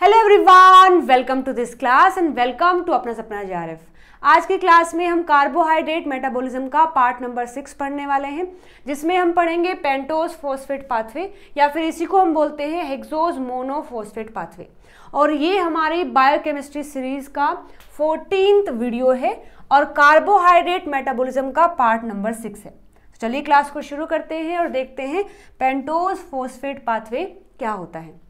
Hello everyone, welcome to this class and welcome to अपना सपना JRF. आज की क्लास में हम कार्बोहाइड्रेट मेटाबॉलिज्म का पार्ट नंबर 6 पढ़ने वाले हैं, जिसमें हम पढ़ेंगे पेंटोज फॉस्फेट पाथवे या फिर इसी को हम बोलते हैं हेक्सोज मोनोफॉस्फेट पाथवे। और ये हमारी बायोकेमिस्ट्री सीरीज का 14th वीडियो है और कार्बोहाइड्रेट मेटाबॉलिज्म का पार्ट नंबर 6 है। चलिए क्लास को शुरू करते हैं और देखते हैं पेंटोज फॉस्फेट पाथवे क्या होता है।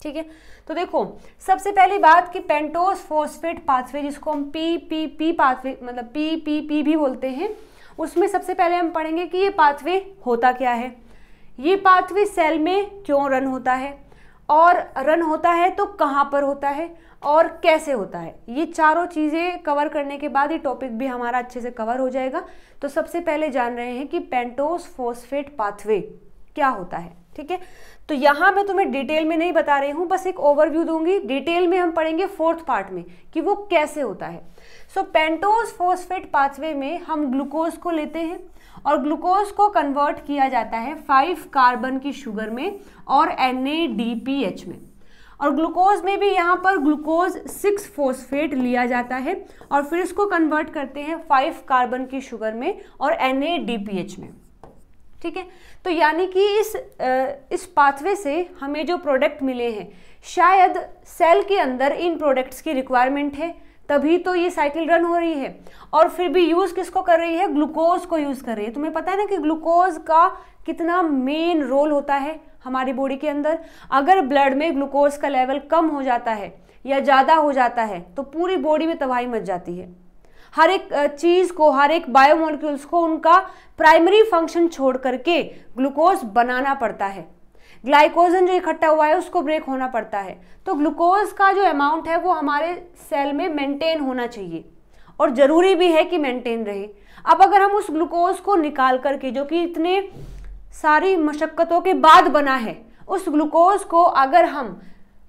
ठीक है, तो देखो सबसे पहली बात कि पेंटोज फॉस्फेट पाथवे, जिसको हम पीपीपी पाथवे मतलब पीपीपी भी बोलते हैं, उसमें सबसे पहले हम पढ़ेंगे कि ये पाथवे होता क्या है, ये पाथवे सेल में क्यों रन होता है और रन होता है तो कहाँ पर होता है और कैसे होता है। ये चारों चीज़ें कवर करने के बाद ये टॉपिक भी हमारा अच्छे से कवर हो जाएगा। तो सबसे पहले जान रहे हैं कि पेंटोज फॉस्फेट पाथवे क्या होता है। ठीक है, तो यहाँ मैं तुम्हें डिटेल में नहीं बता रही हूँ, बस एक ओवरव्यू दूंगी। डिटेल में हम पढ़ेंगे 4th पार्ट में कि वो कैसे होता है। सो पेंटोज फॉस्फेट पाथवे में हम ग्लूकोज को लेते हैं और ग्लूकोज को कन्वर्ट किया जाता है 5 कार्बन की शुगर में और NADPH में। और ग्लूकोज में भी यहाँ पर ग्लूकोज 6 फॉस्फेट लिया जाता है और फिर इसको कन्वर्ट करते हैं 5 कार्बन की शुगर में और NADPH में। ठीक है, तो यानी कि इस पाथवे से हमें जो प्रोडक्ट मिले हैं, शायद सेल के अंदर इन प्रोडक्ट्स की रिक्वायरमेंट है, तभी तो ये साइकिल रन हो रही है। और फिर भी यूज किसको कर रही है? ग्लूकोज को यूज कर रही है। तुम्हें पता है ना कि ग्लूकोज का कितना मेन रोल होता है हमारी बॉडी के अंदर। अगर ब्लड में ग्लूकोज का लेवल कम हो जाता है या ज़्यादा हो जाता है तो पूरी बॉडी में तबाही मच जाती है। हर एक चीज़ को, हर एक बायोमोलिक्यूल्स को उनका प्राइमरी फंक्शन छोड़ करके ग्लूकोज बनाना पड़ता है। ग्लाइकोजन जो इकट्ठा हुआ है उसको ब्रेक होना पड़ता है। तो ग्लूकोज का जो अमाउंट है वो हमारे सेल में मेंटेन होना चाहिए और ज़रूरी भी है कि मेंटेन रहे। अब अगर हम उस ग्लूकोज को निकाल करके, जो कि इतने सारी मशक्क़तों के बाद बना है, उस ग्लूकोज को अगर हम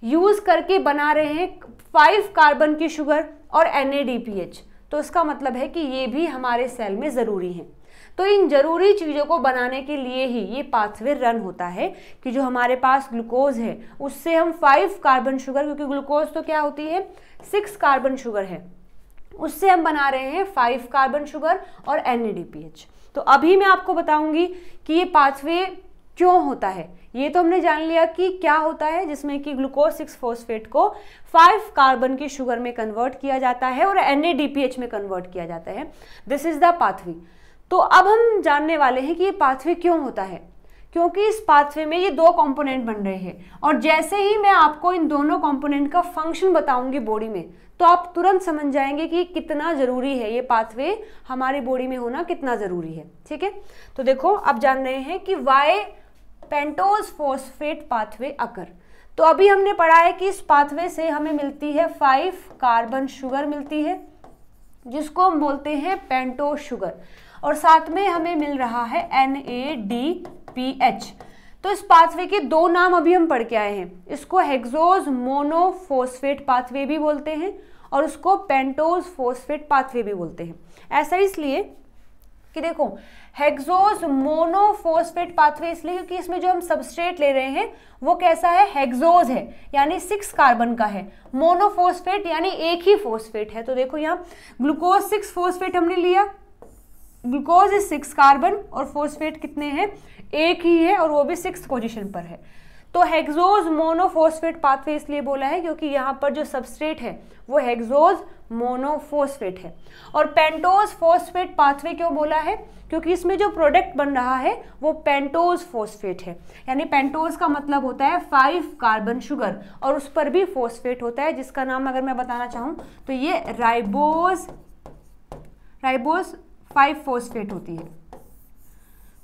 यूज़ करके बना रहे हैं 5 कार्बन की शुगर और NADPH, तो इसका मतलब है कि ये भी हमारे सेल में ज़रूरी है। तो इन जरूरी चीज़ों को बनाने के लिए ही ये पाथवे रन होता है कि जो हमारे पास ग्लूकोज है उससे हम 5 कार्बन शुगर, क्योंकि ग्लूकोज तो क्या होती है 6 कार्बन शुगर है, उससे हम बना रहे हैं 5 कार्बन शुगर और NADPH। तो अभी मैं आपको बताऊंगी कि ये पाथवे क्यों होता है। ये तो हमने जान लिया कि क्या होता है, जिसमें कि ग्लूकोज 6 फॉस्फेट को 5 कार्बन की शुगर में कन्वर्ट किया जाता है और NADPH में कन्वर्ट किया जाता है। This is the pathway. तो अब हम जानने वाले हैं कि ये पाथवे क्यों होता है, क्योंकि इस पाथवे में ये 2 कंपोनेंट बन रहे हैं और जैसे ही मैं आपको इन दोनों कंपोनेंट का फंक्शन बताऊंगी बॉडी में, तो आप तुरंत समझ जाएंगे कि कितना ज़रूरी है ये पाथवे हमारी बॉडी में होना, कितना ज़रूरी है। ठीक है, तो देखो अब जान रहे हैं कि वाई पेंटोज फॉस्फेट पाथवे अकर। तो अभी हमने पढ़ा है कि इस पाथवे से हमें मिलती है 5 कार्बन शुगर मिलती है, जिसको हम बोलते हैं पेंटोज शुगर, और साथ में हमें मिल रहा है NADPH। तो इस पाथवे के 2 नाम अभी हम पढ़ के आए हैं। इसको हेक्सोज मोनोफॉस्फेट पाथवे भी बोलते हैं और उसको पेंटोज फॉस्फेट पाथवे भी बोलते हैं। ऐसा इसलिए कि देखो हेक्सोज मोनोफॉस्फेट पाथवे इसलिए क्योंकि इसमें जो हम सबस्ट्रेट ले रहे हैं वो कैसा है, हेक्सोज है, यानी 6 कार्बन का है। मोनोफॉस्फेट यानी एक ही फॉस्फेट है। तो देखो यहाँ ग्लूकोज 6 फॉस्फेट हमने लिया, ग्लूकोज इज 6 कार्बन और फॉस्फेट कितने हैं, एक ही है और वो भी 6th पोजीशन पर है। तो हेक्सोज मोनोफॉस्फेट पाथवे इसलिए बोला है क्योंकि यहाँ पर जो सबस्ट्रेट है वो हेक्सोज मोनोफॉस्फेट है। और पेंटोज फॉस्फेट पाथवे क्यों बोला है, क्योंकि इसमें जो प्रोडक्ट बन रहा है वो पेंटोज फॉस्फेट है। यानी पेंटोज का मतलब होता है 5 कार्बन शुगर और उस पर भी फॉस्फेट होता है, जिसका नाम अगर मैं बताना चाहूँ तो ये राइबोज 5 फॉस्फेट होती है।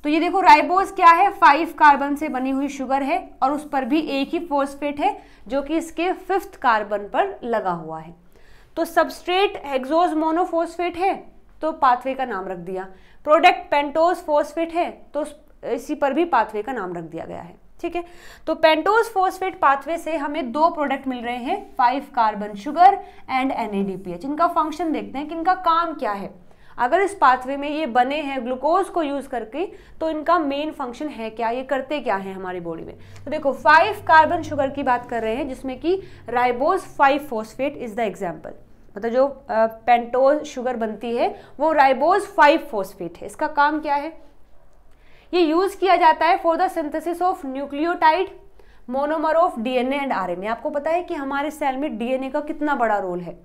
तो ये देखो राइबोज क्या है, 5 कार्बन से बनी हुई शुगर है और उस पर भी एक ही फॉस्फेट है जो कि इसके 5th कार्बन पर लगा हुआ है। तो सबस्ट्रेट हेक्सोज मोनोफॉस्फेट है तो पाथवे का नाम रख दिया, प्रोडक्ट पेंटोज फॉस्फेट है तो इसी पर भी पाथवे का नाम रख दिया गया है। ठीक है, तो पेंटोज फॉस्फेट पाथवे से हमें 2 प्रोडक्ट मिल रहे हैं, 5 कार्बन शुगर एंड NADPH। इनका फंक्शन देखते हैं कि इनका काम क्या है। अगर इस पाथवे में ये बने हैं ग्लूकोज को यूज करके, तो इनका मेन फंक्शन है क्या, ये करते क्या है हमारी बॉडी में। तो देखो 5 कार्बन शुगर की बात कर रहे हैं, जिसमें कि ribose 5 phosphate is the example. मतलब जो पेंटोज शुगर बनती है वो राइबोज 5 फॉस्फेट है। इसका काम क्या है, ये यूज किया जाता है for the synthesis of nucleotide, monomer of DNA and RNA. आपको पता है कि हमारे सेल में डीएनए का कितना बड़ा रोल है।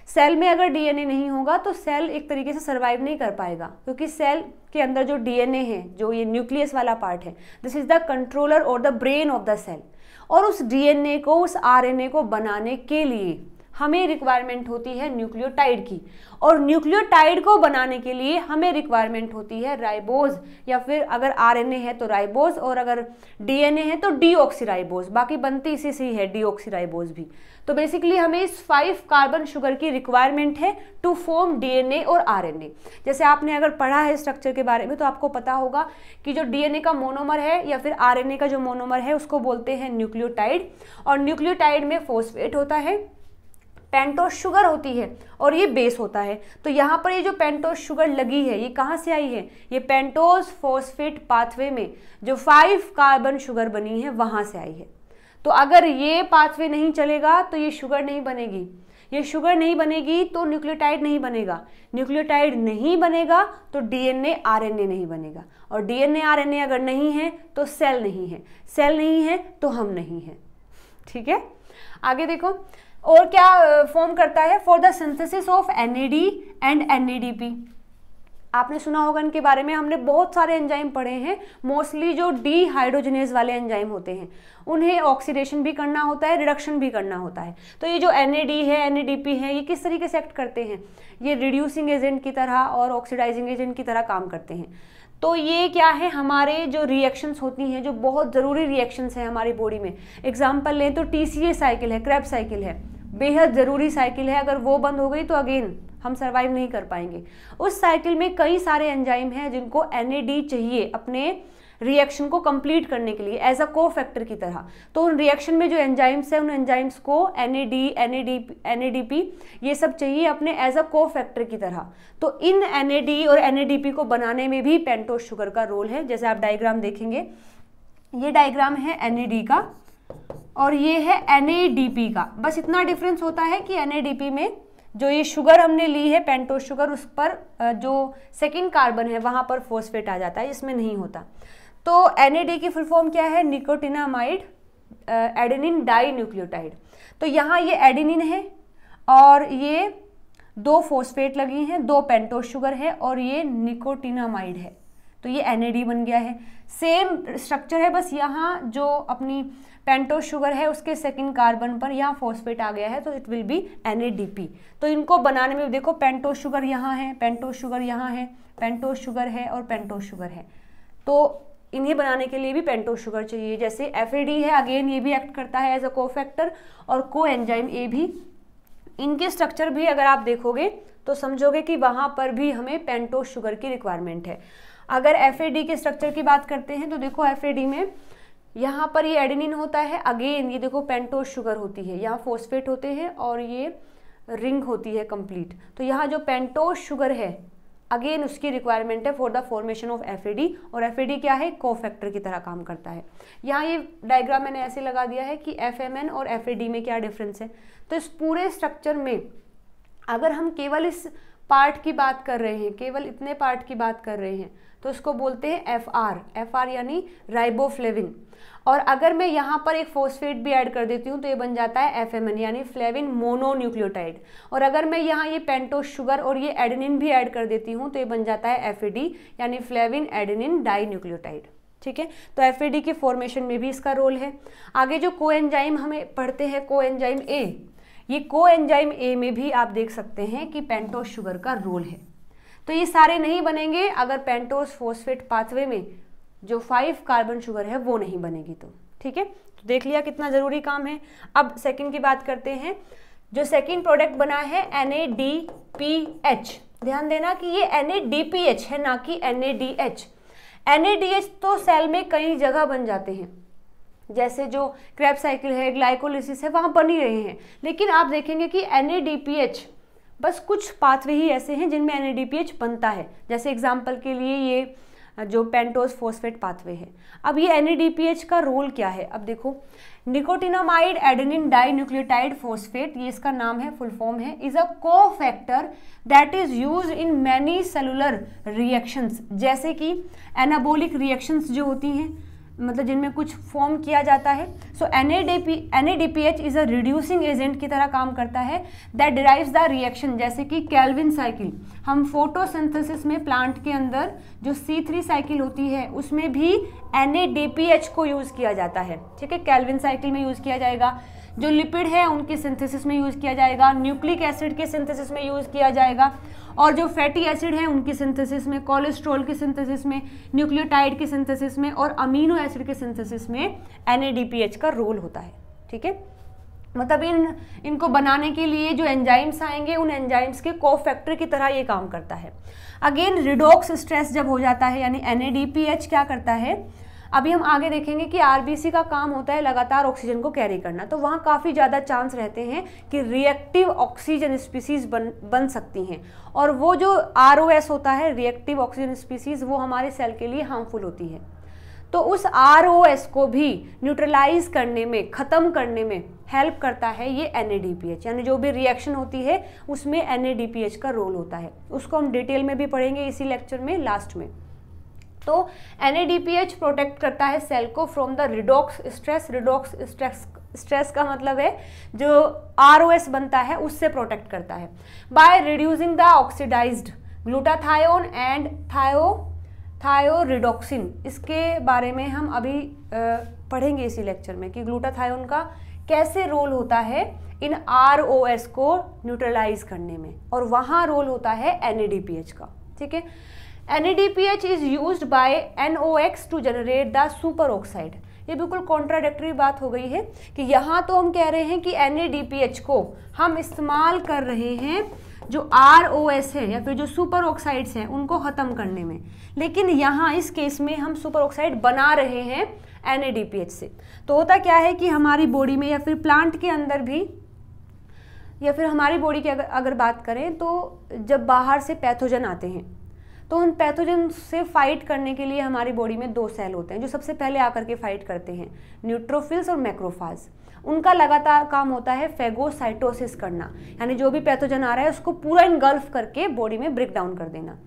सेल में अगर डीएनए नहीं होगा तो सेल एक तरीके से सरवाइव नहीं कर पाएगा, क्योंकि सेल के अंदर जो डीएनए है, जो ये न्यूक्लियस वाला पार्ट है, दिस इज द कंट्रोलर और the brain of the cell. और उस डीएनए को, उस आरएनए को बनाने के लिए हमें रिक्वायरमेंट होती है न्यूक्लियोटाइड की, और न्यूक्लियोटाइड को बनाने के लिए हमें रिक्वायरमेंट होती है राइबोज, या फिर अगर आरएनए है तो राइबोज, और अगर डीएनए है तो डीऑक्सीराइबोज। बाकी बनती इसी से ही है डीऑक्सीराइबोज भी। तो बेसिकली हमें इस 5 कार्बन शुगर की रिक्वायरमेंट है टू फॉर्म डीएनए और आरएनए। जैसे आपने अगर पढ़ा है स्ट्रक्चर के बारे में तो आपको पता होगा कि जो डीएनए का मोनोमर है या फिर आरएनए का जो मोनोमर है उसको बोलते हैं न्यूक्लियोटाइड, और न्यूक्लियोटाइड में फॉस्फेट होता है, पेंटोज शुगर होती है और ये बेस होता है। तो यहाँ पर ये जो पेंटोज शुगर लगी है ये कहाँ से आई है, ये पेंटोज फॉस्फेट पाथवे में जो 5 कार्बन शुगर बनी है वहाँ से आई है। तो अगर ये पाथवे नहीं चलेगा तो ये शुगर नहीं बनेगी, ये शुगर नहीं बनेगी तो न्यूक्लियोटाइड नहीं बनेगा, न्यूक्लियोटाइड नहीं बनेगा तो डीएनए आरएनए नहीं बनेगा, और डीएनए आरएनए अगर नहीं है तो सेल नहीं है, सेल नहीं है तो हम नहीं है। ठीक है, आगे देखो और क्या फॉर्म करता है, for the synthesis of NAD and NADP. आपने सुना होगा इनके बारे में, हमने बहुत सारे एंजाइम पढ़े हैं। मोस्टली जो डीहाइड्रोजनेज वाले एंजाइम होते हैं उन्हें ऑक्सीडेशन भी करना होता है, रिडक्शन भी करना होता है। तो ये जो एनएडी है, एनएडीपी है, ये किस तरीके से एक्ट करते हैं, ये रिड्यूसिंग एजेंट की तरह और ऑक्सीडाइजिंग एजेंट की तरह काम करते हैं। तो ये क्या है, हमारे जो रिएक्शंस होती हैं, जो बहुत ज़रूरी रिएक्शंस हैं हमारी बॉडी में। एग्जाम्पल लें तो टीसीए साइकिल है, क्रेब्स साइकिल है, बेहद ज़रूरी साइकिल है। अगर वो बंद हो गई तो अगेन हम सरवाइव नहीं कर पाएंगे। उस साइकिल में कई सारे एंजाइम हैं जिनको एनएडी चाहिए अपने रिएक्शन को कंप्लीट करने के लिए एज अ को फैक्टर की तरह। तो उन रिएक्शन में जो एंजाइम्स हैं उन एंजाइम्स को एनएडी, एनएडीपी ये सब चाहिए अपने एज अ को फैक्टर की तरह। तो इन एनएडी और एनएडीपी को बनाने में भी पेंटोज शुगर का रोल है। जैसे आप डायग्राम देखेंगे, ये डायग्राम है एनएडी का और ये है एनएडीपी का। बस इतना डिफरेंस होता है कि एनएडीपी में जो ये शुगर हमने ली है पेंटोज शुगर, उस पर जो सेकंड कार्बन है वहां पर फॉस्फेट आ जाता है, इसमें नहीं होता। तो एनएडी की फुल फॉर्म क्या है, निकोटिनामाइड एडेनिन डाई न्यूक्लियोटाइड। तो यहाँ ये एडेनिन है और ये 2 फॉस्फेट लगी हैं, 2 पेंटोज शुगर है और ये निकोटिनामाइड है। तो ये एनएडी बन गया है। सेम स्ट्रक्चर है, बस यहाँ जो अपनी पेंटोज शुगर है उसके सेकंड कार्बन पर यहाँ फॉस्फेट आ गया है, तो इट विल बी एनएडीपी। तो इनको बनाने में देखो पेंटोज शुगर यहाँ है, पेंटोज शुगर यहाँ है, पेंटोज शुगर है और पेंटोज शुगर है। तो इन्हें बनाने के लिए भी पेंटोज शुगर चाहिए। जैसे एफएडी है, अगेन ये भी एक्ट करता है एज अ कोफैक्टर, और को एंजाइम ए भी। इनके स्ट्रक्चर भी अगर आप देखोगे तो समझोगे कि वहाँ पर भी हमें पेंटोज शुगर की रिक्वायरमेंट है। अगर एफएडी के स्ट्रक्चर की बात करते हैं तो देखो एफएडी में यहाँ पर ये एडेनिन होता है, अगेन ये देखो पेंटोज शुगर होती है, यहाँ फॉस्फेट होते हैं और ये रिंग होती है कंप्लीट। तो यहाँ जो पेंटोज शुगर है अगेन उसकी रिक्वायरमेंट है for the formation of FAD, और एफएडी क्या है, कोफैक्टर की तरह काम करता है। यहाँ ये डायग्राम मैंने ऐसे लगा दिया है कि एफएमएन और एफएडी में क्या डिफरेंस है। तो इस पूरे स्ट्रक्चर में अगर हम केवल इस पार्ट की बात कर रहे हैं, केवल इतने पार्ट की बात कर रहे हैं, तो इसको बोलते हैं एफआर, एफआर यानी राइबोफ्लेविन। और अगर मैं यहाँ पर एक फॉस्फेट भी ऐड कर देती हूँ तो ये बन जाता है एफएमएन यानी फ्लेविन मोनोन्यूक्लियोटाइड। और अगर मैं यहाँ ये पेंटोज शुगर और ये एडेनिन भी ऐड कर देती हूँ तो ये बन जाता है एफएडी यानी फ्लेविन एडेनिन डाई न्यूक्लियोटाइड। ठीक है, तो एफएडी के फॉर्मेशन में भी इसका रोल है। आगे जो कोएंजाइम हमें पढ़ते हैं, कोएंजाइम ए, ये कोएंजाइम ए में भी आप देख सकते हैं कि पेंटोज शुगर का रोल है। तो ये सारे नहीं बनेंगे अगर पेंटोज फॉस्फेट पाथवे में जो 5 कार्बन शुगर है वो नहीं बनेगी तो। ठीक है, तो देख लिया कितना जरूरी काम है। अब सेकंड की बात करते हैं। जो सेकंड प्रोडक्ट बना है NADPH, ध्यान देना कि ये NADPH है ना कि NADH। NADH तो सेल में कई जगह बन जाते हैं, जैसे जो क्रेब्स साइकिल है, ग्लाइकोलिसिस है, वहां बन ही रहे हैं। लेकिन आप देखेंगे कि NADPH बस कुछ पाथवे ही ऐसे हैं जिनमें NADPH बनता है, जैसे एग्जाम्पल के लिए ये जो पेंटोज फोस्फेट पाथवे है। अब ये NADPH का रोल क्या है, अब देखो, nicotinamide adenine dinucleotide phosphate, ये इसका नाम है, फुल फॉर्म है, is a cofactor that is used in many cellular reactions, जैसे कि एनाबोलिक रिएक्शंस जो होती हैं, मतलब जिनमें कुछ फॉर्म किया जाता है। सो NADPH is a reducing agent की तरह काम करता है दैट डिराइव्स द रिएक्शन, जैसे कि कैल्विन साइकिल, हम फोटोसिंथेसिस में प्लांट के अंदर जो C3 साइकिल होती है उसमें भी NADPH को यूज किया जाता है, ठीक है, कैल्विन साइकिल में यूज किया जाएगा, जो लिपिड है उनकी सिंथेसिस में यूज किया जाएगा, न्यूक्लिक एसिड के सिंथेसिस में यूज किया जाएगा, और जो फैटी एसिड है उनकी सिंथेसिस में, कोलेस्ट्रॉल की सिंथेसिस में, न्यूक्लियोटाइड की सिंथेसिस में और अमीनो एसिड के सिंथेसिस में NADPH का रोल होता है, ठीक है। मतलब इनको बनाने के लिए जो एंजाइम्स आएंगे उन एंजाइम्स के कोफैक्टर की तरह ये काम करता है। अगेन रिडॉक्स स्ट्रेस जब हो जाता है, यानी NADPH क्या करता है, अभी हम आगे देखेंगे कि RBC का काम होता है लगातार ऑक्सीजन को कैरी करना, तो वहाँ काफ़ी ज़्यादा चांस रहते हैं कि रिएक्टिव ऑक्सीजन स्पीसीज बन सकती हैं, और वो जो ROS होता है, रिएक्टिव ऑक्सीजन स्पीसीज, वो हमारे सेल के लिए हार्मफुल होती है। तो उस ROS को भी न्यूट्रलाइज करने में, ख़त्म करने में हेल्प करता है ये NADPH, यानी जो भी रिएक्शन होती है उसमें NADPH का रोल होता है। उसको हम डिटेल में भी पढ़ेंगे इसी लेक्चर में लास्ट में। तो NADPH प्रोटेक्ट करता है सेल को from the redox stress. Redox stress का मतलब है जो ROS बनता है उससे प्रोटेक्ट करता है, by reducing the oxidized glutathione and thioredoxin. इसके बारे में हम अभी पढ़ेंगे इसी लेक्चर में कि ग्लूटाथायोन का कैसे रोल होता है इन ROS को न्यूट्रलाइज करने में, और वहाँ रोल होता है NADPH का, ठीक है। NADPH is used by NOx to generate the superoxide. ये बिल्कुल कॉन्ट्राडिक्टरी बात हो गई है कि यहाँ तो हम कह रहे हैं कि NADPH को हम इस्तेमाल कर रहे हैं जो ROS है या फिर जो सुपर ऑक्साइड्स हैं उनको ख़त्म करने में, लेकिन यहाँ इस केस में हम सुपर ऑक्साइड बना रहे हैं NADPH से। तो होता क्या है कि हमारी बॉडी में या फिर प्लांट के अंदर भी, या फिर हमारी बॉडी की अगर बात करें तो जब बाहर से पैथोजन आते हैं तो उन पैथोजन से फाइट करने के लिए हमारी बॉडी में दो सेल होते हैं जो सबसे पहले आकर के फाइट करते हैं, न्यूट्रोफिल्स और मैक्रोफाज। उनका लगातार काम होता है फेगोसाइटोसिस करना, यानी जो भी पैथोजन आ रहा है उसको पूरा इनगल्फ करके बॉडी में ब्रेक डाउन कर देना।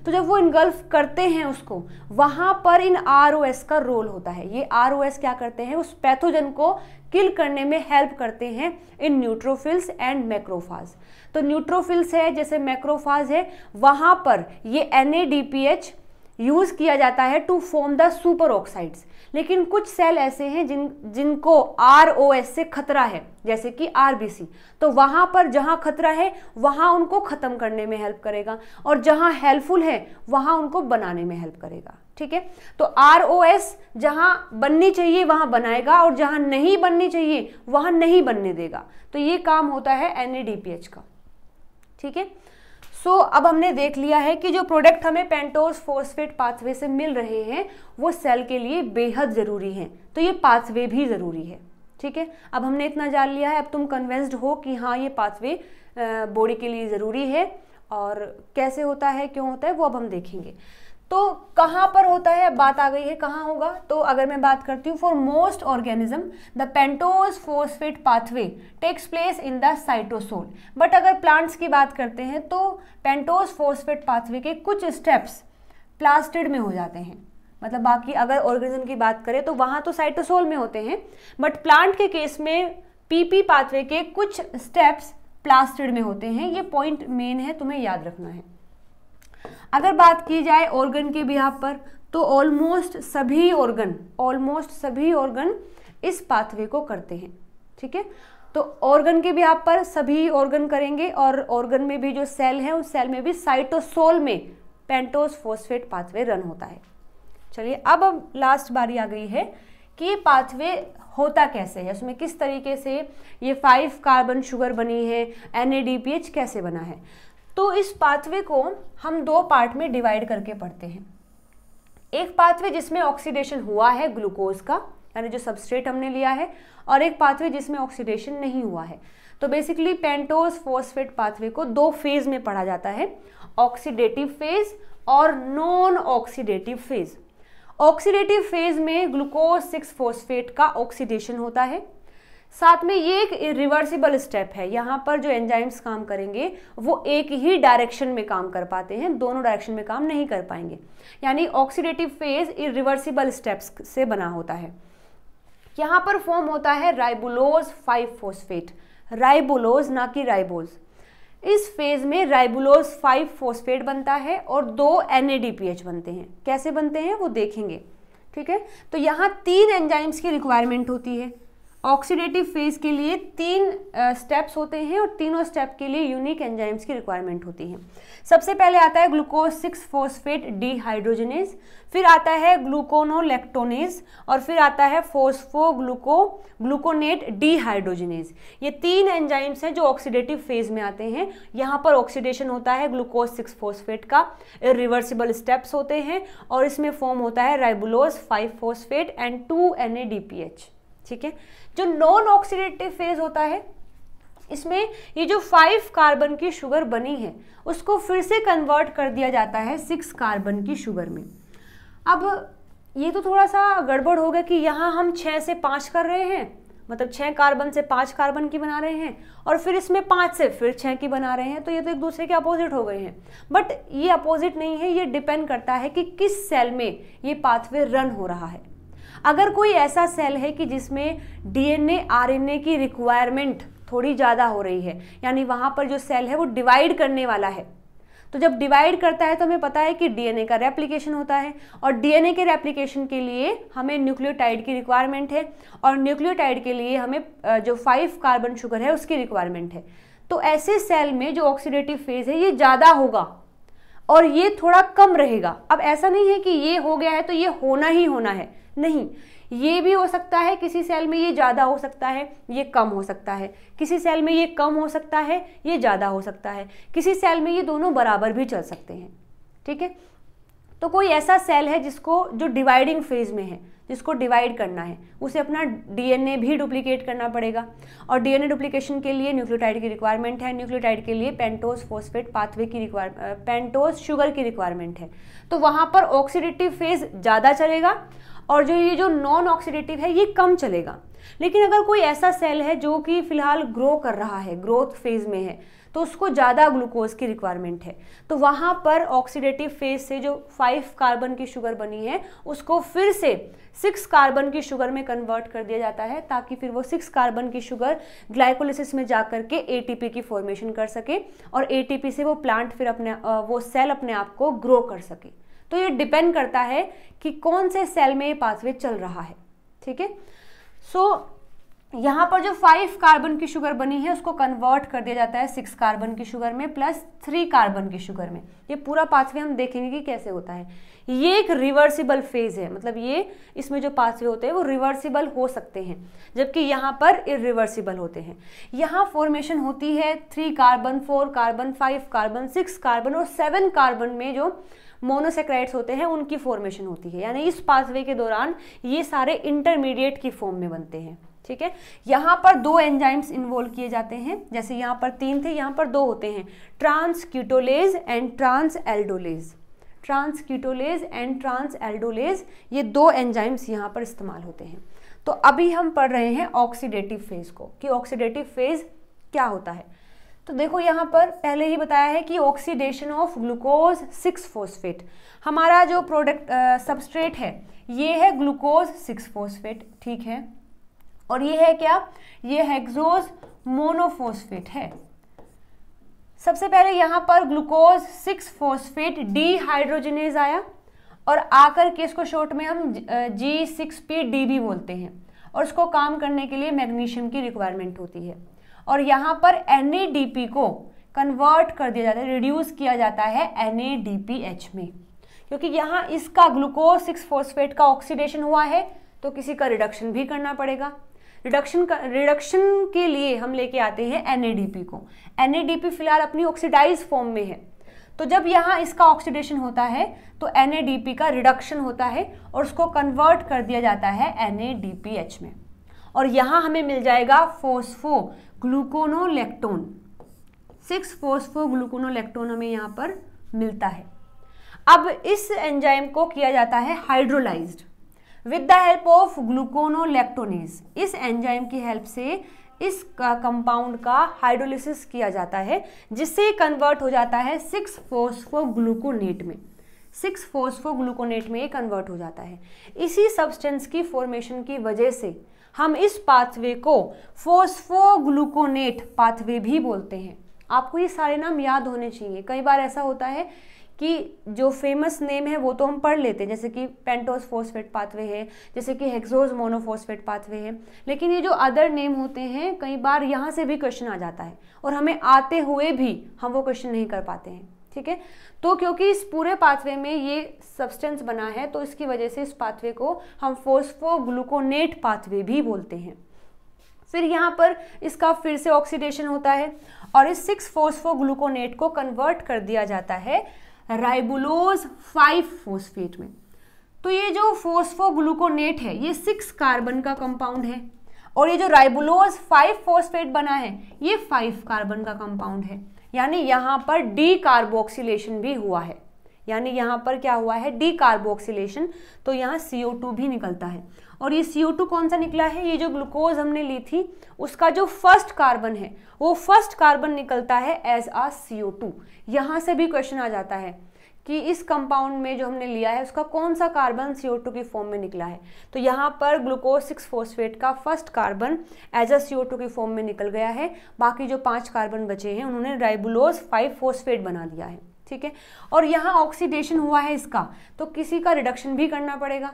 तो जब वो इनगल्फ करते हैं उसको, वहाँ पर इन ROS का रोल होता है। ये ROS क्या करते हैं, उस पैथोजन को किल करने में हेल्प करते हैं इन न्यूट्रोफिल्स एंड मैक्रोफाज। तो न्यूट्रोफिल्स है जैसे मैक्रोफाज है, वहाँ पर ये NADPH यूज़ किया जाता है to form the superoxides. लेकिन कुछ सेल ऐसे हैं जिनको ROS से खतरा है, जैसे कि RBC, तो वहाँ पर जहाँ खतरा है वहाँ उनको ख़त्म करने में हेल्प करेगा, और जहाँ हेल्पफुल है वहाँ उनको बनाने में हेल्प करेगा, ठीक है। तो ROS जहाँ बननी चाहिए वहाँ बनाएगा, और जहाँ नहीं बननी चाहिए वहाँ नहीं बनने देगा। तो ये काम होता है NADPH का, ठीक है। सो अब हमने देख लिया है कि जो प्रोडक्ट हमें पेंटोज फोस्फेट पाथवे से मिल रहे हैं वो सेल के लिए बेहद ज़रूरी हैं, तो ये पाथवे भी ज़रूरी है, ठीक है। अब हमने इतना जान लिया है, अब तुम कन्विंस्ड हो कि हाँ ये पाथवे बॉडी के लिए ज़रूरी है, और कैसे होता है, क्यों होता है, वो अब हम देखेंगे। तो कहाँ पर होता है, बात आ गई है कहाँ होगा। तो अगर मैं बात करती हूँ, for most organism the pentose phosphate pathway takes place in the cytosol. But अगर प्लांट्स की बात करते हैं तो पेंटोज फोस्फेट पाथवे के कुछ स्टेप्स प्लास्टिड में हो जाते हैं। मतलब बाकी अगर ऑर्गेनिज्म की बात करें तो वहाँ तो साइटोसोल में होते हैं, बट प्लांट के केस में PP पाथवे के कुछ स्टेप्स प्लास्टिड में होते हैं। ये पॉइंट मेन है, तुम्हें याद रखना है। अगर बात की जाए ऑर्गन के बिहाफ पर, तो ऑलमोस्ट सभी ऑर्गन इस पाथवे को करते हैं, ठीक है। तो ऑर्गन के बिहाफ पर सभी ऑर्गन करेंगे, और ऑर्गन में भी जो सेल है उस सेल में भी साइटोसोल में पेंटोज फोस्फेट पाथवे रन होता है। चलिए अब लास्ट बारी आ गई है कि ये पाथवे होता कैसे है, उसमें किस तरीके से ये 5 कार्बन शुगर बनी है, NADPH कैसे बना है। तो इस पाथवे को हम 2 पार्ट में डिवाइड करके पढ़ते हैं। एक पाथवे जिसमें ऑक्सीडेशन हुआ है ग्लूकोज का, यानी जो सबस्ट्रेट हमने लिया है, और एक पाथवे जिसमें ऑक्सीडेशन नहीं हुआ है। तो बेसिकली पेंटोज फॉस्फेट पाथवे को दो फेज में पढ़ा जाता है, ऑक्सीडेटिव फेज और non oxidative phase. Oxidative phase में ग्लूकोज 6 फॉस्फेट का ऑक्सीडेशन होता है, साथ में ये एक रिवर्सिबल स्टेप है। यहाँ पर जो एंजाइम्स काम करेंगे वो एक ही डायरेक्शन में काम कर पाते हैं, दोनों डायरेक्शन में काम नहीं कर पाएंगे, यानी ऑक्सीडेटिव फेज इरिवर्सिबल स्टेप्स से बना होता है। यहाँ पर फॉर्म होता है राइबोलोज 5 फॉस्फेट, राइबोलोज ना कि राइबोज। इस फेज में राइबोलोज 5 फॉस्फेट बनता है और 2 NADPH बनते हैं। कैसे बनते हैं वो देखेंगे, ठीक है। तो यहाँ 3 एंजाइम्स की रिक्वायरमेंट होती है। ऑक्सीडेटिव फेज के लिए 3 स्टेप्स होते हैं और तीनों स्टेप के लिए यूनिक एंजाइम्स की रिक्वायरमेंट होती है। सबसे पहले आता है ग्लूकोज 6 फॉस्फेट डीहाइड्रोजनेज, फिर आता है ग्लूकोनोलेक्टोनेज और फिर आता है ग्लूकोनेट डीहाइड्रोजनेज। ये 3 एंजाइम्स हैं जो ऑक्सीडेटिव फेज में आते हैं। यहाँ पर ऑक्सीडेशन होता है ग्लूकोज 6 फॉस्फेट का, इरिवर्सिबल स्टेप्स होते हैं और इसमें फॉर्म होता है राइबोलोज 5 फॉस्फेट एंड 2 NADPH, ठीक है। जो नॉन ऑक्सीडेटिव फेज होता है, इसमें ये जो 5 कार्बन की शुगर बनी है उसको फिर से कन्वर्ट कर दिया जाता है 6 कार्बन की शुगर में। अब ये तो थोड़ा सा गड़बड़ हो गया कि यहाँ हम 6 से 5 कर रहे हैं, मतलब 6 कार्बन से 5 कार्बन की बना रहे हैं और फिर इसमें 5 से फिर 6 की बना रहे हैं, तो ये तो एक दूसरे के अपोजिट हो गए हैं। बट ये अपोजिट नहीं है, ये डिपेंड करता है कि किस सेल में ये पाथवे रन हो रहा है। अगर कोई ऐसा सेल है कि जिसमें DNA RNA की रिक्वायरमेंट थोड़ी ज़्यादा हो रही है, यानी वहाँ पर जो सेल है वो डिवाइड करने वाला है, तो जब डिवाइड करता है तो हमें पता है कि DNA का रेप्लिकेशन होता है और DNA के रेप्लिकेशन के लिए हमें न्यूक्लियोटाइड की रिक्वायरमेंट है और न्यूक्लियोटाइड के लिए हमें जो 5 कार्बन शुगर है उसकी रिक्वायरमेंट है। तो ऐसे सेल में जो ऑक्सीडेटिव फेज है ये ज़्यादा होगा और ये थोड़ा कम रहेगा। अब ऐसा नहीं है कि ये हो गया है तो ये होना ही होना है, नहीं, ये भी हो सकता है, किसी सेल में ये ज़्यादा हो सकता है, ये कम हो सकता है, किसी सेल में ये कम हो सकता है, ये ज़्यादा हो सकता है, किसी सेल में ये दोनों बराबर भी चल सकते हैं, ठीक है। तो कोई ऐसा सेल है जिसको जो डिवाइडिंग फेज में है, जिसको डिवाइड करना है, उसे अपना DNA भी डुप्लीकेट करना पड़ेगा और DNA डुप्लीकेशन के लिए न्यूक्लियोटाइड की रिक्वायरमेंट है, न्यूक्लियोटाइड के लिए पेंटोज फॉस्फेट पाथवे की पेंटोज शुगर की रिक्वायरमेंट है। तो वहाँ पर ऑक्सीडेटिव फेज ज़्यादा चलेगा और जो ये जो नॉन ऑक्सीडेटिव है ये कम चलेगा। लेकिन अगर कोई ऐसा सेल है जो कि फिलहाल ग्रो कर रहा है, ग्रोथ फेज में है, तो उसको ज़्यादा ग्लूकोज की रिक्वायरमेंट है, तो वहाँ पर ऑक्सीडेटिव फेज से जो 5 कार्बन की शुगर बनी है उसको फिर से 6 कार्बन की शुगर में कन्वर्ट कर दिया जाता है, ताकि फिर वो 6 कार्बन की शुगर ग्लाइकोलिसिस में जा करके ATP की फॉर्मेशन कर सके और ATP से वो प्लांट फिर वो सेल अपने आप को ग्रो कर सके। तो ये डिपेंड करता है कि कौन से सेल में ये पाथवे चल रहा है, ठीक है। सो यहाँ पर जो 5 कार्बन की शुगर बनी है उसको कन्वर्ट कर दिया जाता है 6 कार्बन की शुगर में प्लस 3 कार्बन की शुगर में। ये पूरा पाथवे हम देखेंगे कि कैसे होता है। ये एक रिवर्सिबल फेज है, मतलब ये इसमें जो पाथवे होते हैं वो रिवर्सिबल हो सकते हैं, जबकि यहाँ पर इरिवर्सिबल होते हैं। यहाँ फॉर्मेशन होती है 3 कार्बन, 4 कार्बन, 5 कार्बन, 6 कार्बन और 7 कार्बन में जो मोनोसेक्राइड्स होते हैं उनकी फॉर्मेशन होती है, यानी इस पाथवे के दौरान ये सारे इंटरमीडिएट की फॉर्म में बनते हैं, ठीक है। यहाँ पर 2 एंजाइम्स इन्वॉल्व किए जाते हैं, जैसे यहाँ पर 3 थे, यहाँ पर 2 होते हैं, ट्रांसक्यूटोलेज एंड ट्रांसएल्डोलेज। ट्रांसक्यूटोलेज एंड ट्रांसएल्डोलेज, ये 2 एंजाइम्स यहाँ पर इस्तेमाल होते हैं। तो अभी हम पढ़ रहे हैं ऑक्सीडेटिव फेज को, कि ऑक्सीडेटिव फेज क्या होता है। तो देखो यहाँ पर पहले ही बताया है कि ऑक्सीडेशन ऑफ ग्लूकोज 6 फॉस्फेट, हमारा जो प्रोडक्ट सबस्ट्रेट है ये है ग्लूकोज 6 फॉस्फेट, ठीक है। और ये है क्या, ये हेक्सोज मोनोफॉस्फेट है। सबसे पहले यहाँ पर ग्लूकोज 6 फॉस्फेट डीहाइड्रोजनेज आया और आकर के इसको शॉर्ट में हम G6PD बोलते हैं और उसको काम करने के लिए मैग्नीशियम की रिक्वायरमेंट होती है। और यहाँ पर NADP को कन्वर्ट कर दिया जाता है, रिड्यूस किया जाता है NADPH में, क्योंकि यहाँ इसका ग्लूकोज 6 फॉस्फेट का ऑक्सीडेशन हुआ है तो किसी का रिडक्शन भी करना पड़ेगा। रिडक्शन के लिए हम लेके आते हैं NADP को। NADP फिलहाल अपनी ऑक्सीडाइज फॉर्म में है, तो जब यहाँ इसका ऑक्सीडेशन होता है तो NADP का रिडक्शन होता है और उसको कन्वर्ट कर दिया जाता है NADPH में, और यहाँ हमें मिल जाएगा फोस्फोग्लूकोनोलेक्टोन। 6-फॉस्फोग्लूकोनोलेक्टोन हमें यहाँ पर मिलता है। अब इस एंजाइम को किया जाता है hydrolyzed with the help of gluconolactonase. इस एंजाइम की हेल्प से इस कंपाउंड का हाइड्रोलिसिस किया जाता है, जिससे कन्वर्ट हो जाता है 6-फॉस्फोग्लूकोनेट में। 6-फॉस्फोग्लूकोनेट में कन्वर्ट हो जाता है। इसी सब्सटेंस की फॉर्मेशन की वजह से हम इस पाथवे को फॉस्फोग्लूकोनेट पाथवे भी बोलते हैं। आपको ये सारे नाम याद होने चाहिए। कई बार ऐसा होता है कि जो फेमस नेम है वो तो हम पढ़ लेते हैं, जैसे कि पेंटोस फॉस्फेट पाथवे है, जैसे कि हेक्सोज मोनोफॉस्फेट पाथवे है, लेकिन ये जो अदर नेम होते हैं कई बार यहाँ से भी क्वेश्चन आ जाता है और हमें आते हुए भी हम वो क्वेश्चन नहीं कर पाते हैं। ठीक है, तो क्योंकि इस पूरे पाथवे में ये सब्सटेंस बना है तो इसकी वजह से इस पाथवे को हम फॉस्फोग्लूकोनेट पाथवे भी बोलते हैं। फिर यहाँ पर इसका फिर से ऑक्सीडेशन होता है और इस 6-फॉस्फोग्लूकोनेट को कन्वर्ट कर दिया जाता है राइबुलोज 5-फॉस्फेट में। तो ये जो फॉस्फोग्लूकोनेट है ये 6 कार्बन का कंपाउंड है और ये जो राइबुलोज 5-फॉस्फेट बना है ये 5 कार्बन का कंपाउंड है, यानी यहाँ पर डी कार्बोक्सिलेशन भी हुआ है। यानी यहाँ पर क्या हुआ है, डी कार्बोक्सिलेशन, तो यहाँ CO2 भी निकलता है। और ये CO2 कौन सा निकला है, ये जो ग्लूकोज हमने ली थी उसका जो फर्स्ट कार्बन है वो फर्स्ट कार्बन निकलता है एज आ CO2। यहाँ से भी क्वेश्चन आ जाता है कि इस कंपाउंड में जो हमने लिया है उसका कौन सा कार्बन CO2 की फॉर्म में निकला है। तो यहाँ पर ग्लूकोज 6-फॉस्फेट का first carbon as a CO2 की फॉर्म में निकल गया है। बाकी जो 5 कार्बन बचे हैं उन्होंने राइबुलोज 5-फॉस्फेट बना दिया है। ठीक है, और यहाँ ऑक्सीडेशन हुआ है इसका, तो किसी का रिडक्शन भी करना पड़ेगा।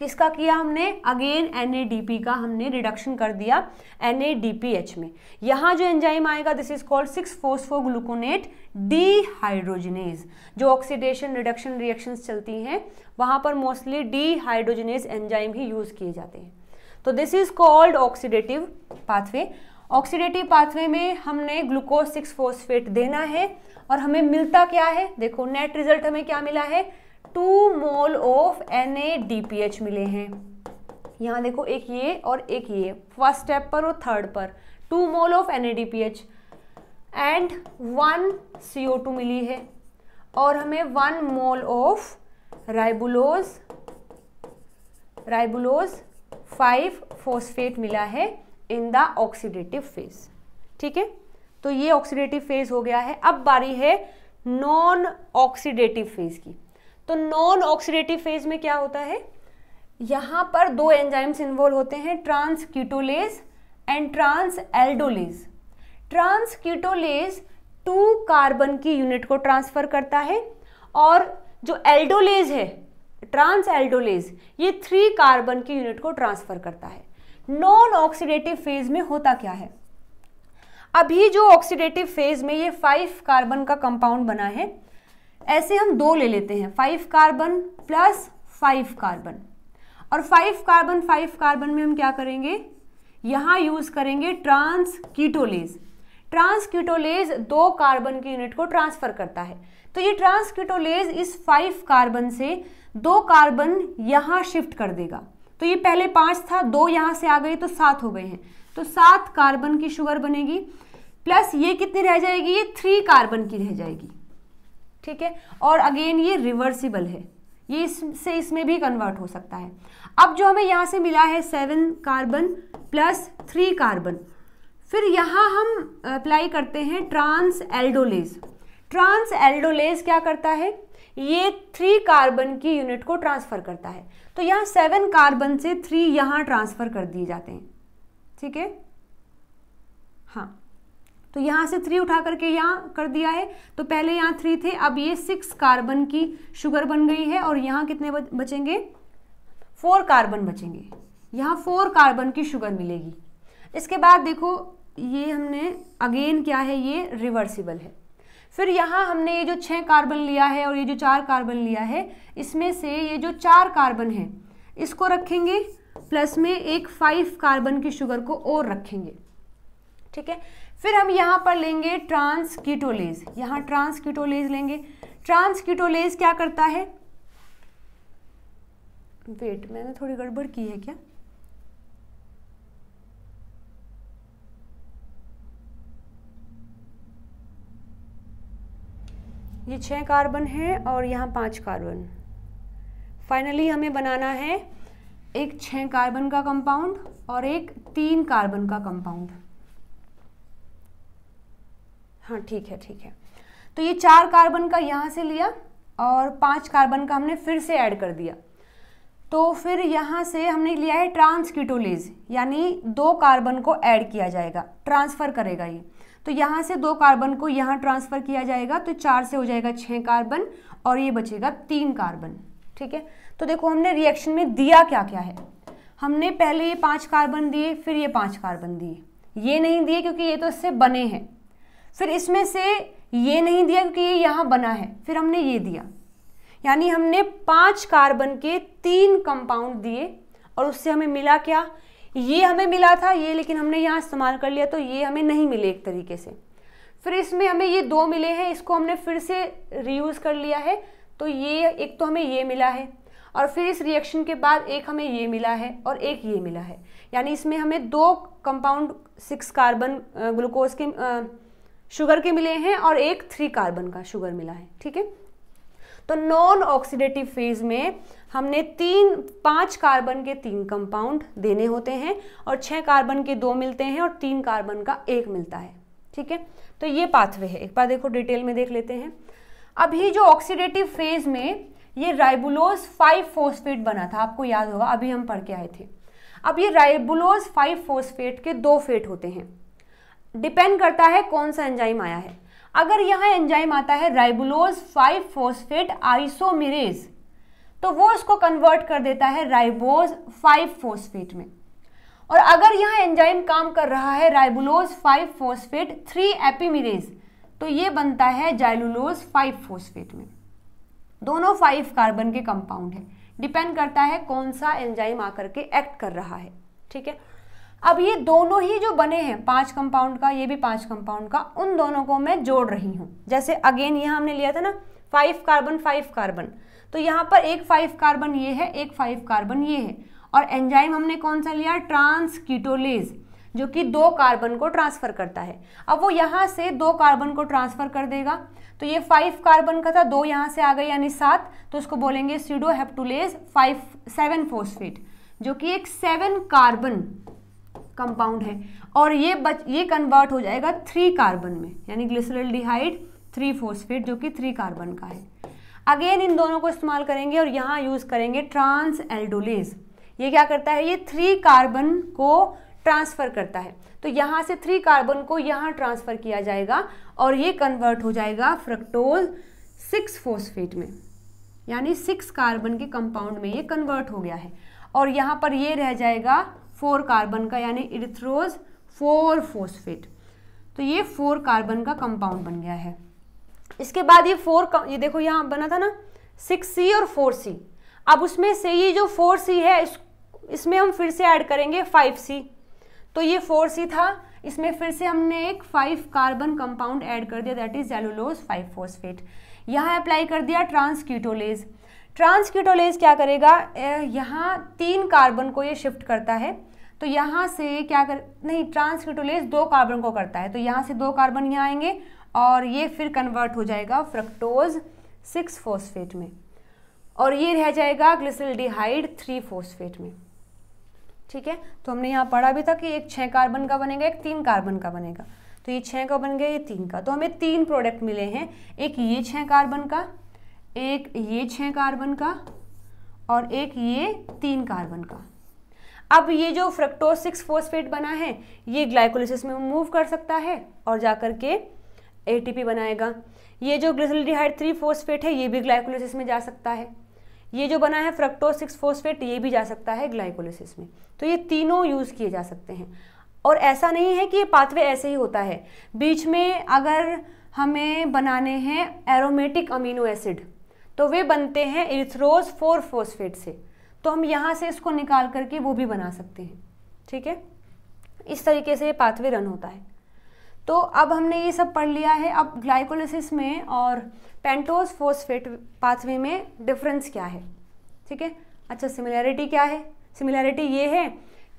किसका किया हमने, अगेन NADP का हमने रिडक्शन कर दिया NADPH में। यहाँ जो एंजाइम आएगा दिस इज कॉल्ड 6-फॉस्फोग्लूकोनेट डीहाइड्रोजिनेज। जो ऑक्सीडेशन रिडक्शन रिएक्शंस चलती हैं वहाँ पर मोस्टली डीहाइड्रोजिनेज एंजाइम ही यूज किए जाते हैं। तो this is called oxidative pathway. Oxidative pathway में हमने ग्लूकोज 6-फॉस्फेट देना है और हमें मिलता क्या है, देखो नेट रिजल्ट हमें क्या मिला है, 2 मोल ऑफ NADPH मिले हैं। यहाँ देखो एक ये और एक ये, फर्स्ट स्टेप पर और थर्ड पर 2 mole of NADPH and 1 CO2 मिली है और हमें 1 मोल ऑफ राइबुलोज 5-फॉस्फेट मिला है इन द ऑक्सीडेटिव फेज। ठीक है, तो ये ऑक्सीडेटिव फेज हो गया है। अब बारी है नॉन ऑक्सीडेटिव फेज की। तो नॉन ऑक्सीडेटिव फेज में क्या होता है, यहाँ पर 2 एंजाइम्स इन्वॉल्व होते हैं, ट्रांसकीटोलेज एंड ट्रांसएल्डोलेज। ट्रांसकीटोलेज 2 कार्बन की यूनिट को ट्रांसफर करता है और जो एल्डोलेज है ट्रांसएल्डोलेज ये 3 कार्बन की यूनिट को ट्रांसफर करता है। नॉन ऑक्सीडेटिव फेज में होता क्या है, अभी जो ऑक्सीडेटिव फेज में ये 5 कार्बन का कंपाउंड बना है, ऐसे हम 2 ले लेते हैं, 5 कार्बन प्लस 5 कार्बन, और 5 कार्बन में हम क्या करेंगे, यहाँ यूज करेंगे ट्रांसकीटोलेज। ट्रांसकीटोलेज 2 कार्बन की यूनिट को ट्रांसफर करता है। तो ये ट्रांसकीटोलेज इस 5 कार्बन से 2 कार्बन यहाँ शिफ्ट कर देगा। तो ये पहले 5 था, 2 यहाँ से आ गई तो 7 हो गए हैं, तो 7 कार्बन की शुगर बनेगी, प्लस ये कितनी रह जाएगी, ये 3 कार्बन की रह जाएगी। ठीक है, और अगेन ये रिवर्सिबल है, ये इससे इसमें भी कन्वर्ट हो सकता है। अब जो हमें यहाँ से मिला है 7 कार्बन प्लस 3 कार्बन, फिर यहाँ हम अप्लाई करते हैं ट्रांसएल्डोलेज। ट्रांसएल्डोलेज क्या करता है, ये 3 कार्बन की यूनिट को ट्रांसफर करता है। तो यहाँ 7 कार्बन से 3 यहाँ ट्रांसफर कर दिए जाते हैं। ठीक है, हाँ, तो यहाँ से 3 उठा करके यहाँ कर दिया है, तो पहले यहाँ 3 थे, अब ये 6 कार्बन की शुगर बन गई है और यहाँ कितने बचेंगे, 4 कार्बन बचेंगे, यहाँ 4 कार्बन की शुगर मिलेगी। इसके बाद देखो ये हमने अगेन क्या है, ये रिवर्सिबल है। फिर यहाँ हमने ये जो 6 कार्बन लिया है और ये जो 4 कार्बन लिया है, इसमें से ये जो 4 कार्बन है इसको रखेंगे, प्लस में एक 5 कार्बन की शुगर को और रखेंगे। ठीक है। फिर हम यहाँ पर लेंगे ट्रांसकीटोलेज, यहाँ ट्रांसकीटोलेज लेंगे। ट्रांसकीटोलेज क्या करता है, वेट मैंने थोड़ी गड़बड़ की है क्या, ये 6 कार्बन है और यहाँ 5 कार्बन। फाइनली हमें बनाना है एक 6 कार्बन का कंपाउंड और एक 3 कार्बन का कंपाउंड। हाँ ठीक है ठीक है। तो ये 4 कार्बन का यहाँ से लिया और 5 कार्बन का हमने फिर से ऐड कर दिया। तो फिर यहाँ से हमने लिया है ट्रांसकीटोलेज, यानी 2 कार्बन को ऐड किया जाएगा, ट्रांसफ़र करेगा ये। तो यहाँ से 2 कार्बन को यहाँ ट्रांसफ़र किया जाएगा, तो 4 से हो जाएगा 6 कार्बन और ये बचेगा 3 कार्बन। ठीक है। तो देखो हमने रिएक्शन में दिया क्या क्या है, हमने पहले ये 5 कार्बन दिए, फिर ये 5 कार्बन दिए, ये नहीं दिए क्योंकि ये तो इससे बने हैं, फिर इसमें से ये नहीं दिया क्योंकि ये यहाँ बना है, फिर हमने ये दिया, यानी हमने 5 कार्बन के 3 कंपाउंड दिए और उससे हमें मिला क्या, ये हमें मिला था ये, लेकिन हमने यहाँ इस्तेमाल कर लिया तो ये हमें नहीं मिले एक तरीके से। फिर इसमें हमें ये 2 मिले हैं, इसको हमने फिर से रीयूज़ कर लिया है, तो ये एक तो हमें ये मिला है और फिर इस रिएक्शन के बाद एक हमें ये मिला है और एक ये मिला है, यानी इसमें हमें 2 कंपाउंड 6 कार्बन ग्लूकोज के शुगर के मिले हैं और एक 3 कार्बन का शुगर मिला है। ठीक है। तो नॉन ऑक्सीडेटिव फेज में हमने 5 कार्बन के 3 कंपाउंड देने होते हैं और 6 कार्बन के 2 मिलते हैं और 3 कार्बन का 1 मिलता है। ठीक है। तो ये पाथवे है, एक बार देखो डिटेल में देख लेते हैं। अभी जो ऑक्सीडेटिव फेज में ये राइबुलोज 5 फॉस्फेट बना था, आपको याद होगा अभी हम पढ़ के आए थे। अब ये राइबुलोज 5 फॉस्फेट के 2 फेट होते हैं, डिपेंड करता है कौन सा एंजाइम आया है। अगर यहाँ एंजाइम आता है राइबुलोज 5 फॉस्फेट आइसोमेरेज, तो वो इसको कन्वर्ट कर देता है राइबोज 5 फॉस्फेट में। और अगर यहाँ एंजाइम काम कर रहा है राइबुलोज 5 फॉस्फेट 3 एपिमेरेज, तो ये बनता है जाइलुलोज 5 फॉस्फेट में। दोनों 5 कार्बन के कंपाउंड है, डिपेंड करता है कौन सा एंजाइम आकर के एक्ट कर रहा है। ठीक है। अब ये दोनों ही जो बने हैं 5 कंपाउंड का, ये भी 5 कंपाउंड का, उन दोनों को मैं जोड़ रही हूँ। जैसे अगेन यहाँ हमने लिया था ना 5 कार्बन 5 कार्बन, तो यहाँ पर एक 5 कार्बन ये है, एक 5 कार्बन ये है, और एंजाइम हमने कौन सा लिया, ट्रांसकीटोलेज, जो कि 2 कार्बन को ट्रांसफर करता है। अब वो यहाँ से 2 कार्बन को ट्रांसफर कर देगा, तो ये 5 कार्बन का था, 2 यहाँ से आ गए यानी 7, तो उसको बोलेंगे स्यूडोहेप्टुलेज 7 फॉस्फेट, जो कि एक 7 कार्बन कंपाउंड है। और ये कन्वर्ट हो जाएगा 3 कार्बन में, यानी ग्लिसरॉल्डिहाइड 3 फॉस्फेट, जो कि 3 कार्बन का है। अगेन इन दोनों को इस्तेमाल करेंगे और यहाँ यूज करेंगे ट्रांस एल्डोलेज। ये क्या करता है, ये 3 कार्बन को ट्रांसफर करता है, तो यहाँ से 3 कार्बन को यहाँ ट्रांसफर किया जाएगा और ये कन्वर्ट हो जाएगा फ्रक्टोज 6 फॉस्फेट में, यानी 6 कार्बन के कंपाउंड में ये कन्वर्ट हो गया है। और यहाँ पर ये रह जाएगा 4 कार्बन का, यानी इरिथ्रोज 4 फॉस्फेट, तो ये 4 कार्बन का कंपाउंड बन गया है। इसके बाद ये देखो यहाँ बना था ना 6C और 4C, अब उसमें से ये जो 4C है इसमें हम फिर से ऐड करेंगे 5C, तो ये 4C था, इसमें फिर से हमने एक 5 कार्बन कंपाउंड ऐड कर दिया, दैट इज सेलुलोज 5 फॉस्फेट। यहाँ अप्लाई कर दिया ट्रांसकीटोलेज। ट्रांसकीटोलेज क्या करेगा, यहाँ 3 कार्बन को ये शिफ्ट करता है, तो यहाँ से क्या ट्रांसकीटोलेज 2 कार्बन को करता है, तो यहाँ से 2 कार्बन यहाँ आएंगे और ये फिर कन्वर्ट हो जाएगा फ्रक्टोज 6 फॉस्फेट में, और ये रह जाएगा ग्लिसरॉल्डिहाइड 3 फॉस्फेट में। ठीक है। तो हमने यहाँ पढ़ा भी था कि एक 6 कार्बन का बनेगा, एक 3 कार्बन का बनेगा, तो ये 6 का बन गया, ये 3 का, तो हमें 3 प्रोडक्ट मिले हैं, एक ये 6 कार्बन का, एक ये 6 कार्बन का और एक ये 3 कार्बन का। अब ये जो फ्रक्टोज 6 फॉस्फेट बना है ये ग्लाइकोलिसिस में मूव कर सकता है और जाकर के एटीपी बनाएगा। ये जो ग्लिसरॉल्डिहाइड 3 फॉस्फेट है ये भी ग्लाइकोलिसिस में जा सकता है। ये जो बना है फ्रक्टोज 6 फॉस्फेट ये भी जा सकता है ग्लाइकोलिसिस में। तो ये तीनों यूज़ किए जा सकते हैं, और ऐसा नहीं है कि ये पाथवे ऐसे ही होता है। बीच में अगर हमें बनाने हैं एरोमेटिक अमीनो एसिड तो वे बनते हैं इरिथ्रोज 4 फॉस्फेट से, तो हम यहाँ से इसको निकाल करके वो भी बना सकते हैं। ठीक है। इस तरीके से ये पाथवे रन होता है। तो अब हमने ये सब पढ़ लिया है। अब ग्लाइकोलिसिस में और पेंटोज फॉस्फेट पाथवे में डिफरेंस क्या है, ठीक है। अच्छा, सिमिलैरिटी क्या है? सिमिलैरिटी ये है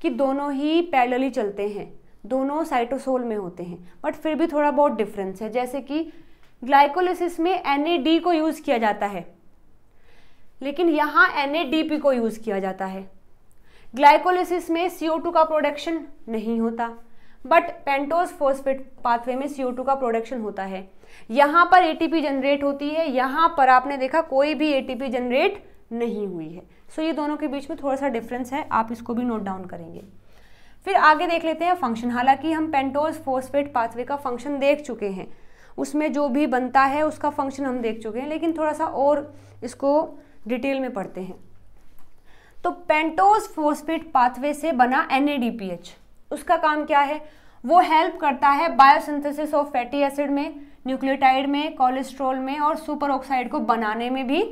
कि दोनों ही पैरेलली चलते हैं, दोनों साइटोसोल में होते हैं, बट फिर भी थोड़ा बहुत डिफरेंस है। जैसे कि ग्लाइकोलिसिस में NAD को यूज़ किया जाता है, लेकिन यहाँ NADP को यूज़ किया जाता है। ग्लाइकोलिसिस में CO2 का प्रोडक्शन नहीं होता, बट पेंटोज फॉस्फेट पाथवे में CO2 का प्रोडक्शन होता है। यहाँ पर ATP जनरेट होती है, यहाँ पर आपने देखा कोई भी ATP जनरेट नहीं हुई है। सो ये दोनों के बीच में थोड़ा सा डिफरेंस है, आप इसको भी नोट डाउन करेंगे। फिर आगे देख लेते हैं फंक्शन। हालांकि हम पेंटोज फॉस्फेट पाथवे का फंक्शन देख चुके हैं, उसमें जो भी बनता है उसका फंक्शन हम देख चुके हैं, लेकिन थोड़ा सा और इसको डिटेल में पढ़ते हैं। तो पेंटोज फॉस्फेट पाथवे से बना NADPH, उसका काम क्या है? वो हेल्प करता है बायोसिंथेसिस ऑफ फैटी एसिड में, न्यूक्लियोटाइड में, कोलेस्ट्रॉल में और सुपर ऑक्साइड को बनाने में भी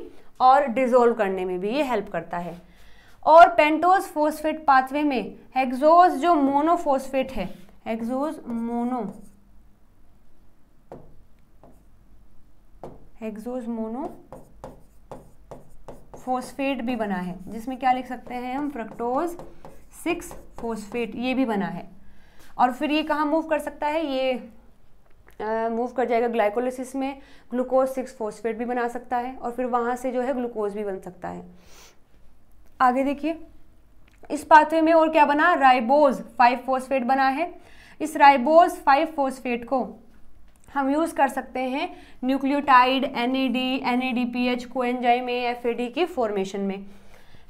और डिसॉल्व करने में भी ये हेल्प करता है। और पेंटोज फॉस्फेट पाथवे में हेक्सोज जो मोनोफॉस्फेट है, हेक्सोज मोनोफॉस्फेट भी बना है, जिसमें क्या लिख सकते हैं हम? फ्रक्टोज 6 फॉस्फेट, ये भी बना है। और फिर ये कहाँ मूव कर सकता है? ये मूव कर जाएगा ग्लाइकोलिसिस में, ग्लूकोज 6 फॉस्फेट भी बना सकता है, और फिर वहाँ से जो है ग्लूकोज भी बन सकता है। आगे देखिए, इस पाथवे में और क्या बना? राइबोज 5 फॉस्फेट बना है। इस राइबोज 5 फॉस्फेट को हम यूज़ कर सकते हैं nucleotide, NAD, NADPH, coenzyme FAD की फॉर्मेशन में।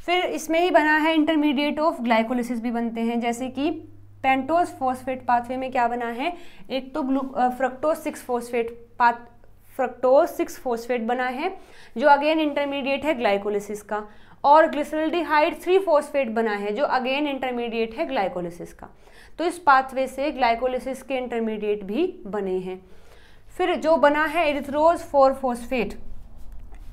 फिर इसमें ही बना है इंटरमीडिएट ऑफ ग्लाइकोलिसिस भी बनते हैं, जैसे कि पेंटोज फॉस्फेट पाथवे में क्या बना है? एक तो फ्रक्टोज 6 फॉस्फेट बना है, जो अगेन इंटरमीडिएट है ग्लाइकोलिसिस का, और ग्लिसरल्डिहाइड 3 फॉस्फेट बना है, जो अगेन इंटरमीडिएट है ग्लाइकोलिसिस का। तो इस पाथवे से ग्लाइकोलिसिस के इंटरमीडिएट भी बने हैं। फिर जो बना है एरिथ्रोज 4 फॉस्फेट,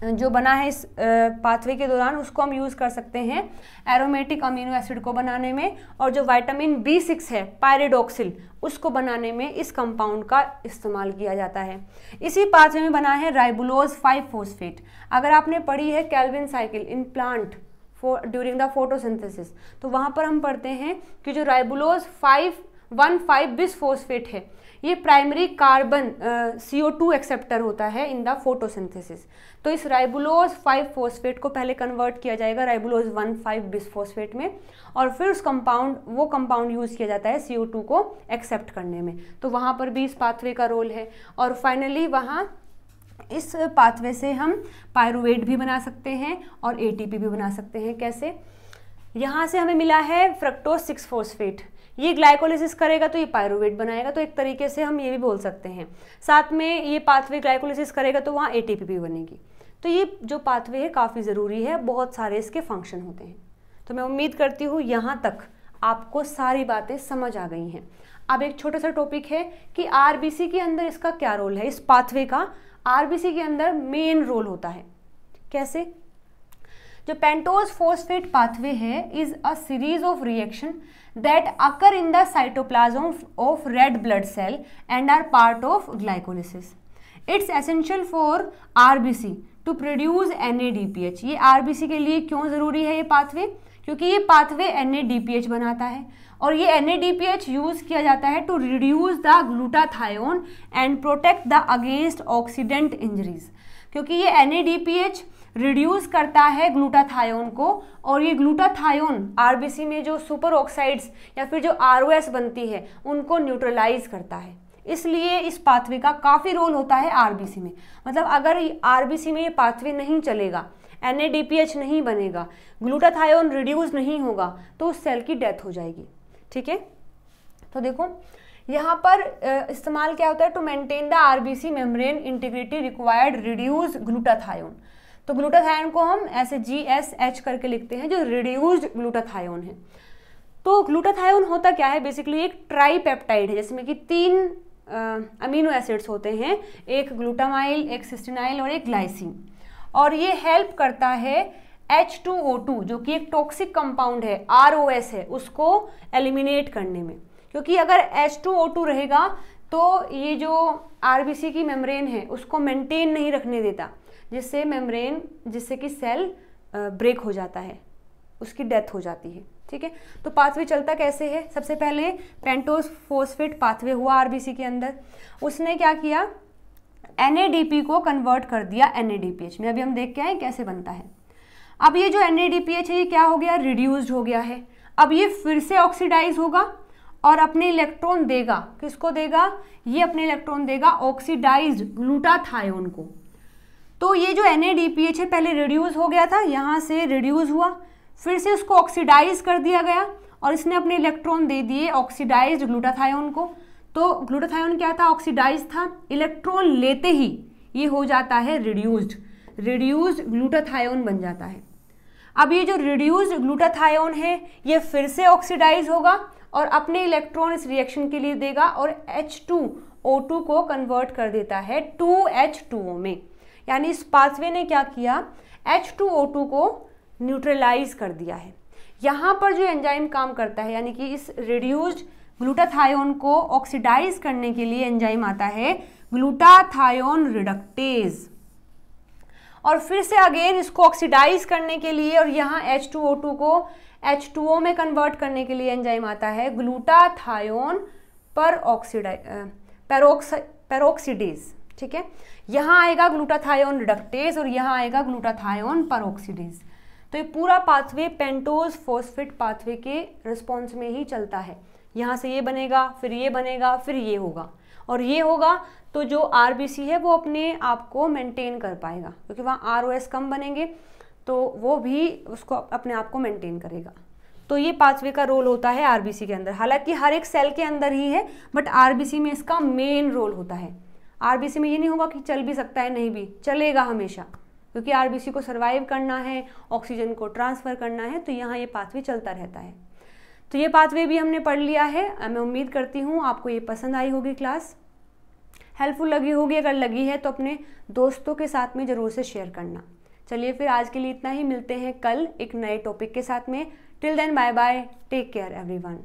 जो बना है इस पाथवे के दौरान, उसको हम यूज़ कर सकते हैं एरोमेटिक अमीनो एसिड को बनाने में, और जो विटामिन B6 है पायरिडोक्सिल, उसको बनाने में इस कंपाउंड का इस्तेमाल किया जाता है। इसी पाथवे में बना है राइबुलोज 5 फॉस्फेट। अगर आपने पढ़ी है Calvin cycle in plant during the photosynthesis, तो वहाँ पर हम पढ़ते हैं कि जो राइबुलोज 5 बिस फॉस्फेट है, ये प्राइमरी कार्बन CO2 एक्सेप्टर होता है इन द फोटोसिंथेसिस। तो इस राइबुलोज 5 फॉस्फेट को पहले कन्वर्ट किया जाएगा राइबुलोज 1,5 बिस फॉस्फेट में, और फिर उस वो कंपाउंड यूज़ किया जाता है CO2 को एक्सेप्ट करने में। तो वहाँ पर भी इस पाथवे का रोल है। और फाइनली वहाँ इस पाथवे से हम पायरुवेट भी बना सकते हैं और ATP भी बना सकते हैं। कैसे? यहाँ से हमें मिला है फ्रक्टोज 6 फॉस्फेट, ये ग्लाइकोलिसिस करेगा तो ये पायरुवेट बनाएगा, तो एक तरीके से हम ये भी बोल सकते हैं। साथ में ये पाथवे ग्लाइकोलिसिस करेगा तो वहाँ ATP भी बनेगी। तो ये जो पाथवे है काफ़ी ज़रूरी है, बहुत सारे इसके फंक्शन होते हैं। तो मैं उम्मीद करती हूँ यहाँ तक आपको सारी बातें समझ आ गई हैं। अब एक छोटा सा टॉपिक है कि RBC के अंदर इसका क्या रोल है। इस पाथवे का RBC के अंदर मेन रोल होता है। कैसे? जो पेंटोज फॉस्फेट पाथवे है is a series of reaction that occur in the cytoplasm of red blood cell and are part of glycolysis. It's essential for RBC to produce NADPH. ये RBC के लिए क्यों ज़रूरी है ये पाथवे? क्योंकि ये पाथवे NADPH बनाता है, और ये NADPH यूज़ किया जाता है to reduce the glutathione and protect the against oxidant injuries. क्योंकि ये NADPH रिड्यूस करता है ग्लूटाथायोन को, और ये ग्लूटाथायोन RBC में जो सुपर ऑक्साइड्स या फिर जो ROS बनती है उनको न्यूट्रलाइज करता है। इसलिए इस पाथवे का काफ़ी रोल होता है RBC में। मतलब अगर RBC में ये पाथवे नहीं चलेगा, NADPH नहीं बनेगा, ग्लूटाथायोन रिड्यूस नहीं होगा, तो उस सेल की डेथ हो जाएगी। ठीक है, तो देखो यहाँ पर इस्तेमाल क्या होता है? To maintain the RBC membrane integrity required reduce glutathione. तो ग्लूटाथायोन को हम ऐसे GSH करके लिखते हैं, जो रिड्यूस्ड ग्लूटाथायोन है। तो ग्लूटाथायोन होता क्या है? बेसिकली एक ट्राईपेप्टाइड है, जिसमें कि 3 अमीनो एसिड्स होते हैं, एक ग्लूटामाइल, एक सिस्टीनाइल और एक ग्लाइसिन। और ये हेल्प करता है H2O2, जो कि एक टॉक्सिक कंपाउंड है, ROS है, उसको एलिमिनेट करने में। क्योंकि अगर H2O2 रहेगा तो ये जो आरबीसी की मेम्ब्रेन है उसको मेंटेन नहीं रखने देता, जिससे कि सेल ब्रेक हो जाता है, उसकी डेथ हो जाती है। ठीक है, तो पाथवे चलता कैसे है? सबसे पहले पेंटोज फोस्फेट पाथवे हुआ आरबीसी के अंदर, उसने क्या किया, NADP को कन्वर्ट कर दिया NADPH में। अभी हम देख के आए कैसे बनता है। अब ये जो NADPH है ये क्या हो गया, रिड्यूस्ड हो गया है। अब ये फिर से ऑक्सीडाइज होगा और अपने इलेक्ट्रॉन देगा, किसको देगा, ये अपने इलेक्ट्रॉन देगा ऑक्सीडाइज्ड ग्लूटाथायोन को। तो ये जो NADPH है पहले रिड्यूस हो गया था, यहाँ से रिड्यूस हुआ, फिर से उसको ऑक्सीडाइज कर दिया गया और इसने अपने इलेक्ट्रॉन दे दिए ऑक्सीडाइज्ड ग्लूटाथायोन को। तो ग्लूटाथायोन क्या था, ऑक्सीडाइज था, इलेक्ट्रॉन लेते ही ये हो जाता है रिड्यूस्ड ग्लूटाथायोन बन जाता है। अब ये जो रिड्यूस्ड ग्लूटाथायोन है ये फिर से ऑक्सीडाइज होगा और अपने इलेक्ट्रॉन इस रिएक्शन के लिए देगा और H2O2 को कन्वर्ट कर देता है 2H2O में। यानी इस पाथवे ने क्या किया, H2O2 को न्यूट्रलाइज कर दिया है। यहाँ पर जो एंजाइम काम करता है, यानी कि इस रिड्यूस्ड ग्लूटाथायोन को ऑक्सीडाइज करने के लिए एंजाइम आता है ग्लूटाथायोन रिडक्टेज, और फिर से अगेन इसको ऑक्सीडाइज करने के लिए और यहाँ H2O2 को H2O में कन्वर्ट करने के लिए एंजाइम आता है ग्लूटाथायोन पेरोक्सीडेज। ठीक है, यहाँ आएगा ग्लूटाथायोन रिडक्टेज और यहाँ आएगा ग्लूटाथायोन पेरोक्सीडेज। तो ये पूरा पाथवे पेंटोज फोस्फेट पाथवे के रिस्पॉन्स में ही चलता है। यहाँ से ये बनेगा, फिर ये बनेगा, फिर ये होगा और ये होगा, तो जो आरबीसी है वो अपने आप को मेंटेन कर पाएगा, क्योंकि वहाँ ROS कम बनेंगे तो वो भी उसको अपने आप को मेंटेन करेगा। तो ये पाथवे का रोल होता है आरबीसी के अंदर। हालांकि हर एक सेल के अंदर ही है, बट आरबीसी में इसका मेन रोल होता है। आरबीसी में ये नहीं होगा कि चल भी सकता है, नहीं भी चलेगा हमेशा, क्योंकि आरबीसी को सर्वाइव करना है, ऑक्सीजन को ट्रांसफ़र करना है, तो यहाँ ये पाथवे चलता रहता है। तो ये पाथवे भी हमने पढ़ लिया है। मैं उम्मीद करती हूँ आपको ये पसंद आई होगी, क्लास हेल्पफुल लगी होगी। अगर लगी है तो अपने दोस्तों के साथ में ज़रूर से शेयर करना। चलिए फिर आज के लिए इतना ही, मिलते हैं कल एक नए टॉपिक के साथ में। Till then bye bye, take care everyone.